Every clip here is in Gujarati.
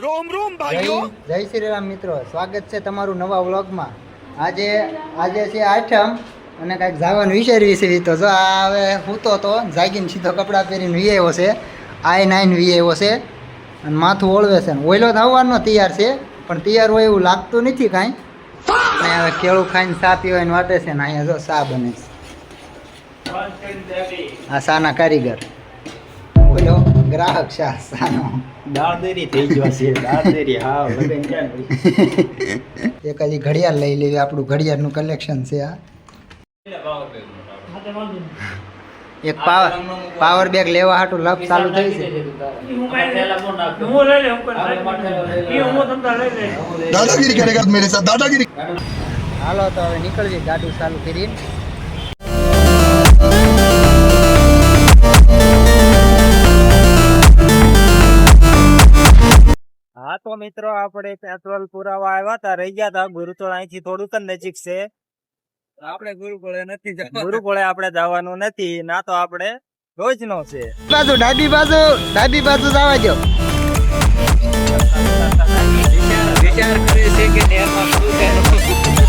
રોમ રોમ ભાઈઓ, જય શ્રી રામ મિત્રો, સ્વાગત છે તમારું નવા વ્લોગમાં. આજે છે આઠમ અને કાંઈક જવાનું વિચારવી છે. તો જો આ હવે સૂતો તો જાગીને સીધો કપડાં પહેરીને વી આવ્યો છે. I9 વી આવ્યો છે અને માથું ઓળવે છે. ઓઈલો થવાનો તૈયાર છે પણ તૈયાર હોય એવું લાગતું નથી કાંઈ. અને હવે કેળું ખાઈને ચા પીવાની વાટે છે ને અહીંયા જો ચા બને છે. આ ચાના કારીગર બોલો, ગ્રાહક શાનો દાળદેરી થઈ ગયો છે. દાળદેરી હા લગન ક્યાં એક હજી ઘડિયાળ લઈ લેવી. આપણું ઘડિયાળનું કલેક્શન છે આ. એક પાવર બેગ લેવા હાટું લપ ચાલુ થઈ છે. દાદાગીરી કરેગા મેરે સાથ, દાદાગીરી. હાલો તો હવે નીકળવી ગાડું ચાલુ કરીને. હા તો મિત્રો આપણે પેટ્રોલ પુરાવા આવ્યા હતા, રહી ગયા હતા. ગુરુકુળ અહીંથી થોડુંક જ નજીક છે. આપણે ગુરુકુળે આપણે જવાનું નથી ના, તો આપણે રોજ નો છે. ડાબી બાજુ જવા દો. વિચાર કરે છે કે નહેરમાં શું કરવું.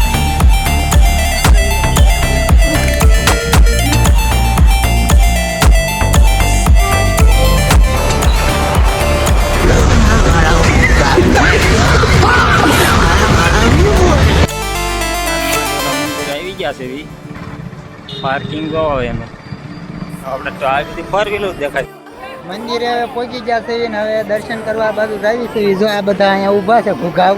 પાર્કિંગ જોવો એમ આપણે તો આ બધી ફોર વ્હીલર દેખાય. મંદિરે હવે પહોંચી ગયા છે ને હવે દર્શન કરવા બાજુ જાવી છે. જો આ બધા અહીંયા ઊભા છે ઘુઘાવ.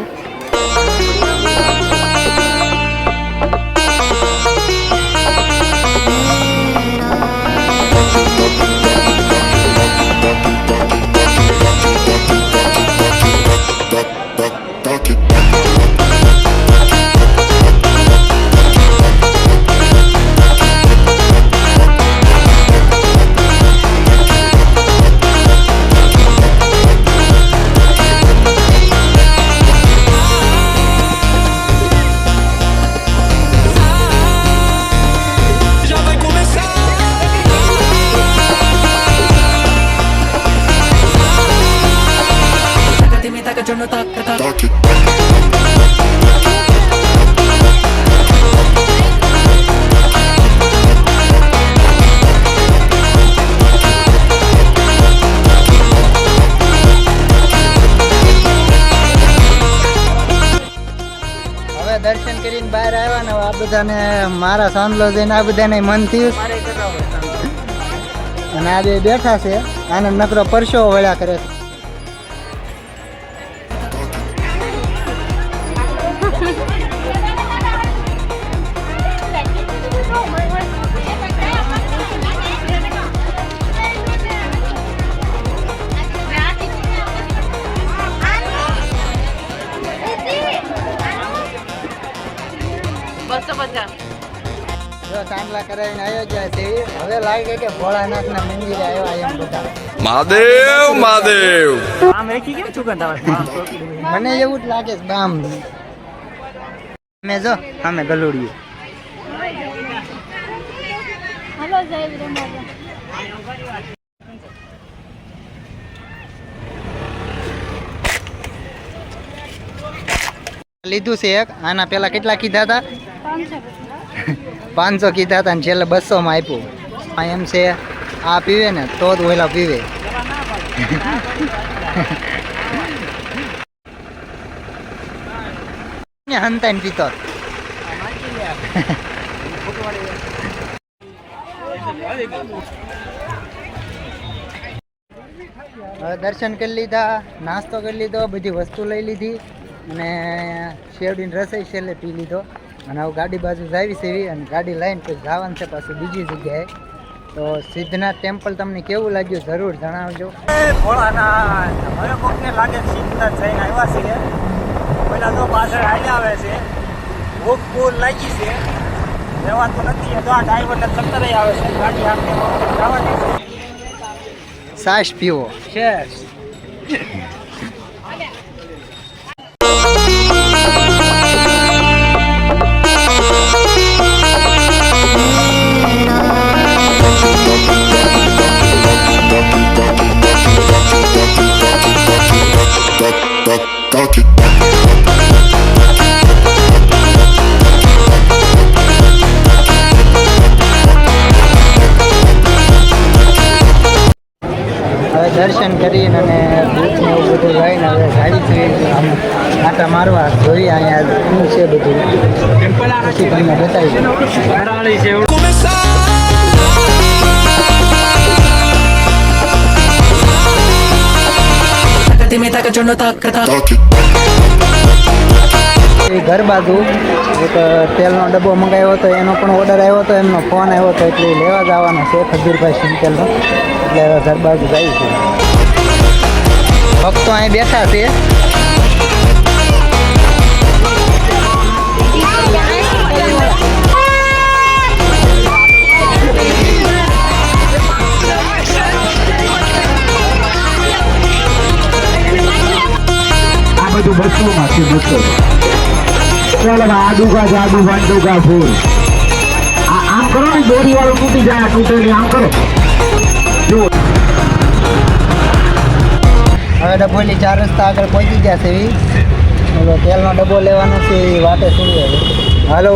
દર્શન કરીને બહાર આવ્યા ને આ બધાને મારા સાંભળો જઈને આ બધાને મન થયું. અને આ બે બેઠા છે, આને નકરો પરસો વળ્યા કરે છે. ચાંદલા કરાવીને આવ્યો જાય છે. હવે લાગે કે ભોળાનાથના મંદિરે આવ્યા એમ બધા. મહાદેવ મહાદેવ. આમ એકી કેમ સુગંધ આવે? મને એવું જ લાગે છે બામ. અમે જો અમે ગલુડીએ. લીધું છે એક. આના પેલા કેટલા કીધા હતા? 500 કીધા હતા ને છેલ્લે 200 માં આપ્યું. આ એમ છે આ પીવે ને તો જ ઓલા પીવે. હંતાઈને પીતો. હવે દર્શન કરી લીધા, નાસ્તો કરી લીધો, બધી વસ્તુ લઈ લીધી અને શેવડીને રસોઈ છેલ્લે પી લીધો. અને હવે ગાડી બાજુ જાવી છે અને ગાડી લઈને પછી જવાનું છે પાછું બીજી જગ્યાએ. તો સિદ્ધનાથ ટેમ્પલ તમને કેવું લાગ્યું જરૂર જણાવજો. ભોળાનાથ હવે કોકને લાગે સિદ્ધનાથ જઈને આવ્યા છીએ. પેલા તો પાછળ હાલ્યા આવે છે. ભૂખ ફૂલ લાગી છે, રહેવાતું નથી. તો આ ડ્રાઈવરને ચક્કર આવે છે. ગાડી આપણે જવા દે. સાસ પીવો છે. આવીને હવે ગાડી છે આમ આટા મારવા જોઈએ અહીંયા શું છે બધું પછી તમને બતાવી. ઘર બાજુ એક તેલનો ડબ્બો મંગાવ્યો હતો, એનો પણ ઓર્ડર આવ્યો હતો, એમનો ફોન આવ્યો હતો એટલે લેવા જવાનો છે ખજૂરભાઈ સિંગતેલનો. એટલે હવે ઘર બાજુ જાય છે. ભક્તો અહીં બેઠા છે. બધું બસોમાં છે બસો. ચાલો આડુગા જાડુ વાંડુગા ફૂલ આમ કરો ને દોરી વાળું તૂટી જાય તૂટે નહીં આમ કરો. હવે ડબ્બોની 4 રસ્તા આગળ પહોંચી ગયા છે એવી. હવે તેલનો ડબ્બો લેવાનો છે એ વાટે સુડી હવે. હાલો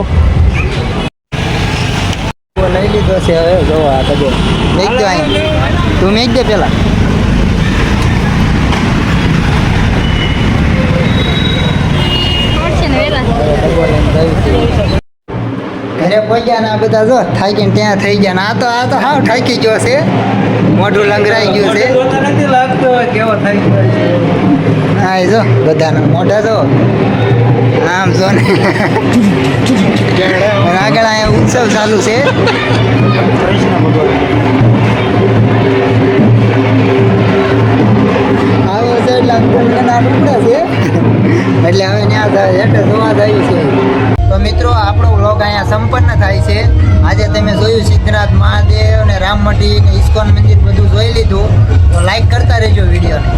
લઈ લીધો છે. હવે જોવો આ ડબ્બો મેક દો અહીં. તું મેક દે પેલા. ઘરે પહોંચ્યા ને આ બધા જો થાકીને ત્યાં થઈ ગયા ને આ તો હાવ થાકી ગયો છે, મોઢું લંગરાઈ ગયું છે. નથી લાગતો કેવો થઈ હા જો બધાના મોઢા જો આમ જો ને. આગળ અહીંયા ઉત્સવ ચાલુ છે. આવો છે એટલે ઉપડે છે એટલે હવે ત્યાં હેઠે જોવા જાય છે. તો મિત્રો આપણો વ્લોગ અહીંયા સંપન્ન થાય છે. આજે તમે જોયું સિદ્ધનાથ મહાદેવ ને રામ મંદિર ને ઇસ્કોન મંદિર બધું જોઈ લીધું. તો લાઈક કરતા રહેજો વિડીયોને.